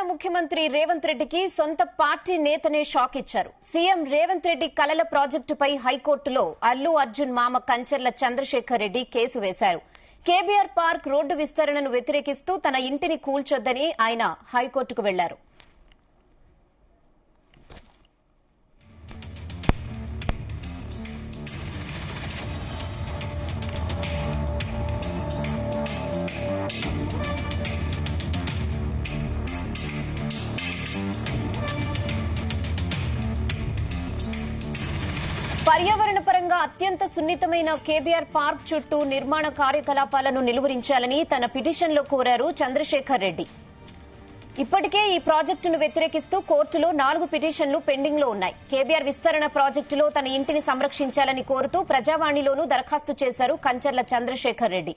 ముఖ్యమంత్రి రేవంత్ రెడ్డికి సొంత పార్టీ నేతనే షాక్ ఇచ్చారు. సీఎం రేవంత్ రెడ్డి కలల ప్రాజెక్టుపై హైకోర్టులో అల్లు అర్జున్ మామ కంచర్ల చంద్రశేఖర్ రెడ్డి కేసు వేశారు. కేబీఆర్ పార్క్ రోడ్డు విస్తరణను వ్యతిరేకిస్తూ తన ఇంటిని కూల్చొద్దని ఆయన హైకోర్టుకు వెళ్లారు. పర్యావరణ పరంగా అత్యంత సున్నితమైన కేబీఆర్ పార్క్ చుట్టూ నిర్మాణ కార్యకలాపాలను నిలువరించాలని తన పిటిషన్లో కోరారు చంద్రశేఖర్ రెడ్డి. ఇప్పటికే ఈ ప్రాజెక్టును వ్యతిరేకిస్తూ కోర్టులో 4 పిటిషన్లు పెండింగ్ లో ఉన్నాయి. కేబీఆర్ విస్తరణ ప్రాజెక్టులో తన ఇంటిని సంరక్షించాలని కోరుతూ ప్రజావాణిలోనూ దరఖాస్తు చేశారు కంచర్ల చంద్రశేఖర్ రెడ్డి.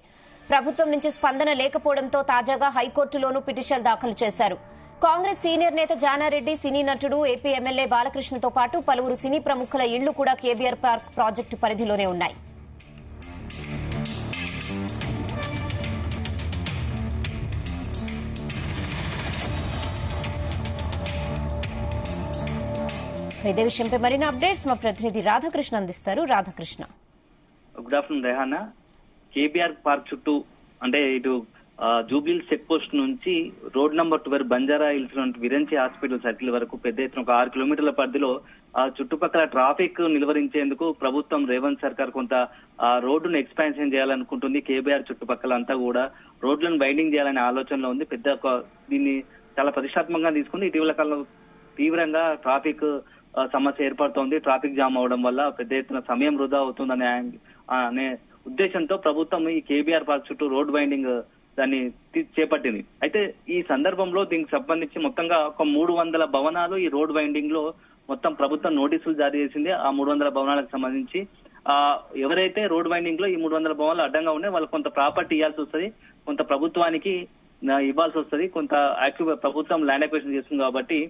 ప్రభుత్వం నుంచి స్పందన లేకపోవడంతో తాజాగా హైకోర్టులోనూ పిటిషన్ దాఖలు చేశారు. కాంగ్రెస్ సీనియర్ నేత జానారెడ్డి, సినీ నటుడు, ఏపీ ఎమ్మెల్యే బాలకృష్ణతో పాటు పలువురు సినీ ప్రముఖుల ఇళ్లు కూడా కేబీఆర్ పార్క్ ప్రాజెక్టు పరిధిలోనే ఉన్నాయి. ఇదే విషయంపై మరిన్ని అప్డేట్స్ మా ప్రతినిధి రాధాకృష్ణ అందిస్తారు. Radhakrishna, good afternoon Rehana. KBR park చుట్టూ అంటే ఇటు జూబ్లీహిల్స్ చెక్ పోస్ట్ నుంచి రోడ్ నంబర్ 12 బంజారా హిల్స్ నుండి విరంచి హాస్పిటల్ సర్కిల్ వరకు పెద్ద ఎత్తున ఒక 6 కిలోమీటర్ల పరిధిలో చుట్టుపక్కల ట్రాఫిక్ నిలువరించేందుకు ప్రభుత్వం రేవంత్ సర్కార్ కొంత రోడ్డును ఎక్స్పాన్షన్ చేయాలనుకుంటుంది. కేబీఆర్ చుట్టుపక్కల అంతా కూడా రోడ్లను బైండింగ్ చేయాలనే ఆలోచనలో ఉంది. దీన్ని చాలా ప్రతిష్టాత్మకంగా తీసుకుని ఇటీవల కాలంలో తీవ్రంగా ట్రాఫిక్ సమస్య ఏర్పడుతోంది. ట్రాఫిక్ జామ్ అవడం వల్ల పెద్ద ఎత్తున సమయం వృధా అవుతుందనే ఉద్దేశంతో ప్రభుత్వం ఈ కేబీఆర్ పార్క్ చుట్టూ రోడ్ బైండింగ్ దాన్ని చేపట్టింది. అయితే ఈ సందర్భంలో దీనికి సంబంధించి మొత్తంగా ఒక 300 భవనాలు ఈ రోడ్ వైండింగ్ లో మొత్తం ప్రభుత్వం నోటీసులు జారీ చేసింది. ఆ 300 భవనాలకు సంబంధించి ఎవరైతే రోడ్ వైండింగ్ లో ఈ 300 భవనాలు అడ్డంగా ఉన్నాయి వాళ్ళకి కొంత ప్రాపర్టీ ఇవ్వాల్సి వస్తుంది, కొంత ప్రభుత్వానికి ఇవ్వాల్సి వస్తుంది, కొంత ప్రభుత్వం ల్యాండ్ అక్విజిషన్ చేస్తుంది కాబట్టి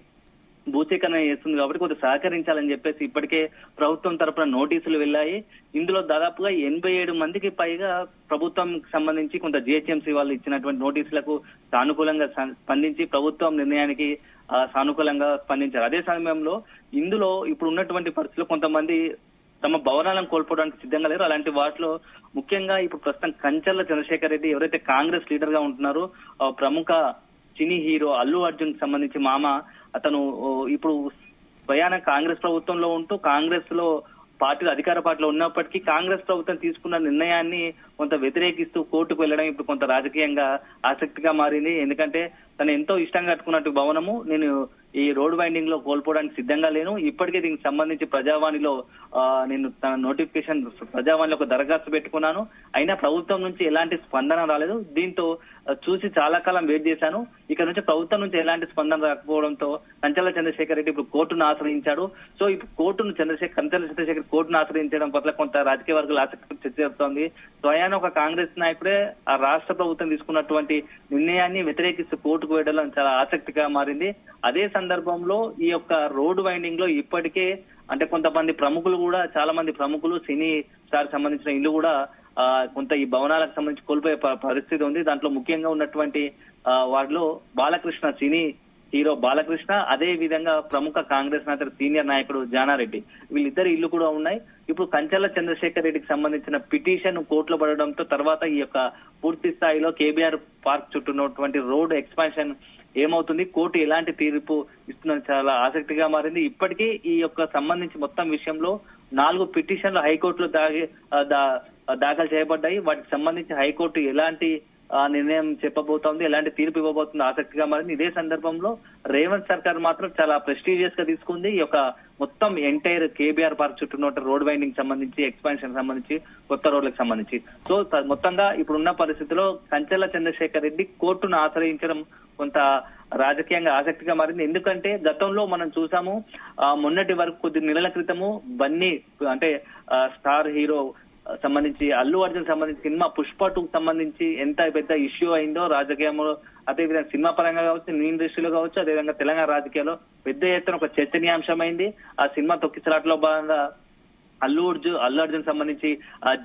భూసేకరణ చేస్తుంది కాబట్టి కొంత సహకరించాలని చెప్పేసి ఇప్పటికే ప్రభుత్వం తరపున నోటీసులు వెళ్లాయి. ఇందులో దాదాపుగా 87 మందికి పైగా ప్రభుత్వం సంబంధించి కొంత జిహెచ్ఎంసీ వాళ్ళు ఇచ్చినటువంటి నోటీసులకు సానుకూలంగా స్పందించి ప్రభుత్వం నిర్ణయానికి సానుకూలంగా స్పందించారు. అదే సమయంలో ఇందులో ఇప్పుడు ఉన్నటువంటి పరిస్థితుల్లో కొంతమంది తమ భవనాలను కోల్పోవడానికి సిద్ధంగా లేరు. అలాంటి వాటిలో ముఖ్యంగా ఇప్పుడు ప్రస్తుతం కంచర్ల చంద్రశేఖర్ రెడ్డి ఎవరైతే కాంగ్రెస్ లీడర్ గా ఉంటున్నారో ప్రముఖ సినీ హీరో అల్లు అర్జున్ సంబంధించి మామ, అతను ఇప్పుడు స్వయాన కాంగ్రెస్ ప్రభుత్వంలో ఉంటూ కాంగ్రెస్ లో పార్టీలో అధికార పార్టీలో ఉన్నప్పటికీ కాంగ్రెస్ ప్రభుత్వం తీసుకున్న నిర్ణయాన్ని కొంత వ్యతిరేకిస్తూ కోర్టుకు వెళ్లడం ఇప్పుడు కొంత రాజకీయంగా ఆసక్తిగా మారింది. ఎందుకంటే తను ఎంతో ఇష్టంగా కట్టుకున్నట్టు భవనము నేను ఈ రోడ్ వైండింగ్ లో కోల్పోవడానికి సిద్ధంగా లేను. ఇప్పటికే దీనికి సంబంధించి ప్రజావాణిలో నేను తన నోటిఫికేషన్ ప్రజావాణిలో ఒక దరఖాస్తు పెట్టుకున్నాను. అయినా ప్రభుత్వం నుంచి ఎలాంటి స్పందన రాలేదు. దీంతో చూసి చాలా కాలం వెయిట్ చేశాను. ఇక్కడ నుంచి ప్రభుత్వం నుంచి ఎలాంటి స్పందన రాకపోవడంతో కంచర్ల చంద్రశేఖర్ రెడ్డి ఇప్పుడు కోర్టును ఆశ్రయించాడు. సో ఇప్పుడు కంచర్ల చంద్రశేఖర్ కోర్టును ఆశ్రయించడం పట్ల కొంత రాజకీయ వర్గాలు ఆసక్తి చర్చ జరుగుతోంది. స్వయాన ఒక కాంగ్రెస్ నాయకుడే ఆ రాష్ట్ర ప్రభుత్వం తీసుకున్నటువంటి నిర్ణయాన్ని వ్యతిరేకిస్తూ కోర్టుకు వెళ్లడం చాలా ఆసక్తిగా మారింది. అదే సందర్భంలో ఈ యొక్క రోడ్ వైండింగ్ లో ఇప్పటికే అంటే కొంతమంది ప్రముఖులు కూడా చాలా మంది ప్రముఖులు సినీ స్టార్ సంబంధించిన ఇల్లు కూడా కొంత ఈ భవనాలకు సంబంధించి కోల్పోయే పరిస్థితి ఉంది. దాంట్లో ముఖ్యంగా ఉన్నటువంటి వాటిలో బాలకృష్ణ, సినీ హీరో బాలకృష్ణ, అదే విధంగా ప్రముఖ కాంగ్రెస్ నేత సీనియర్ నాయకుడు జానారెడ్డి, వీళ్ళిద్దరు ఇల్లు కూడా ఉన్నాయి. ఇప్పుడు కంచర్ల చంద్రశేఖర్ రెడ్డికి సంబంధించిన పిటిషన్ కోర్టులో పడడంతో తర్వాత ఈ యొక్క పూర్తి స్థాయిలో కేబీఆర్ పార్క్ చుట్టూ ఉన్నటువంటి రోడ్ ఎక్స్పాన్షన్ ఏమవుతుంది, కోర్టు ఎలాంటి తీర్పు ఇస్తుందని చాలా ఆసక్తిగా మారింది. ఇప్పటికీ ఈ యొక్క సంబంధించి మొత్తం విషయంలో 4 పిటిషన్లు హైకోర్టులో దాఖలు చేయబడ్డాయి. వాటికి సంబంధించి హైకోర్టు ఎలాంటి నిర్ణయం చెప్పబోతోంది, ఎలాంటి తీర్పు ఇవ్వబోతుందో ఆసక్తిగా మారింది. ఇదే సందర్భంలో రేవంత్ సర్కార్ మాత్రం చాలా ప్రెస్టీజియస్ గా తీసుకుంది ఈ యొక్క మొత్తం ఎంటైర్ కేబీఆర్ పార్క్ చుట్టూ రోడ్ వైండింగ్ సంబంధించి, ఎక్స్పాన్షన్ సంబంధించి, కొత్త రోడ్లకు సంబంధించి. సో మొత్తంగా ఇప్పుడున్న పరిస్థితిలో కంచర్ల చంద్రశేఖర్ రెడ్డి కోర్టును ఆశ్రయించడం కొంత రాజకీయంగా ఆసక్తిగా మారింది. ఎందుకంటే గతంలో మనం చూసాము మొన్నటి వరకు కొద్ది నెలల క్రితము బన్నీ అంటే స్టార్ హీరో సంబంధించి అల్లు అర్జున్ సంబంధించి సినిమా పుష్ప 2 సంబంధించి ఎంత పెద్ద ఇష్యూ అయిందో రాజకీయంలో, అదేవిధంగా సినిమా పరంగా కావచ్చు, నీ ఇండస్ట్రీలో కావచ్చు, అదేవిధంగా తెలంగాణ రాజకీయాల్లో పెద్ద ఎత్తున ఒక చర్చనీయాంశమైంది. ఆ సినిమా తొక్కిసలాట్లో భాగంగా అల్లు అర్జున్ సంబంధించి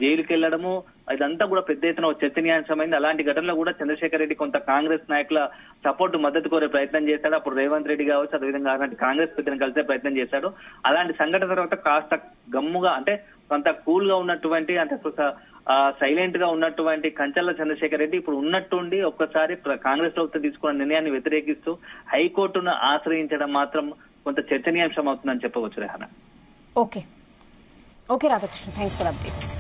జైలుకి వెళ్లడము ఇదంతా కూడా పెద్ద ఎత్తున చర్చనీయాంశమైంది. అలాంటి ఘటనలో కూడా చంద్రశేఖర్ రెడ్డి కొంత కాంగ్రెస్ నాయకుల సపోర్ట్ మద్దతు కోరే ప్రయత్నం చేశాడు. అప్పుడు రేవంత్ రెడ్డి కావచ్చు, అదేవిధంగా అలాంటి కాంగ్రెస్ పెద్దలను కలిసే ప్రయత్నం చేశాడు. అలాంటి సంఘటన తర్వాత కాస్త గమ్ముగా అంటే కొంత కూల్ గా ఉన్నటువంటి అంటే సైలెంట్ గా ఉన్నటువంటి కంచర్ల చంద్రశేఖర్ రెడ్డి ఇప్పుడు ఉన్నట్టుండి ఒక్కసారి కాంగ్రెస్ ప్రభుత్వం తీసుకున్న నిర్ణయాన్ని వ్యతిరేకిస్తూ హైకోర్టును ఆశ్రయించడం మాత్రం కొంత చర్చనీయాంశం అవుతుందని చెప్పవచ్చు Rehana. Okay Radhakrishna, thanks for updates.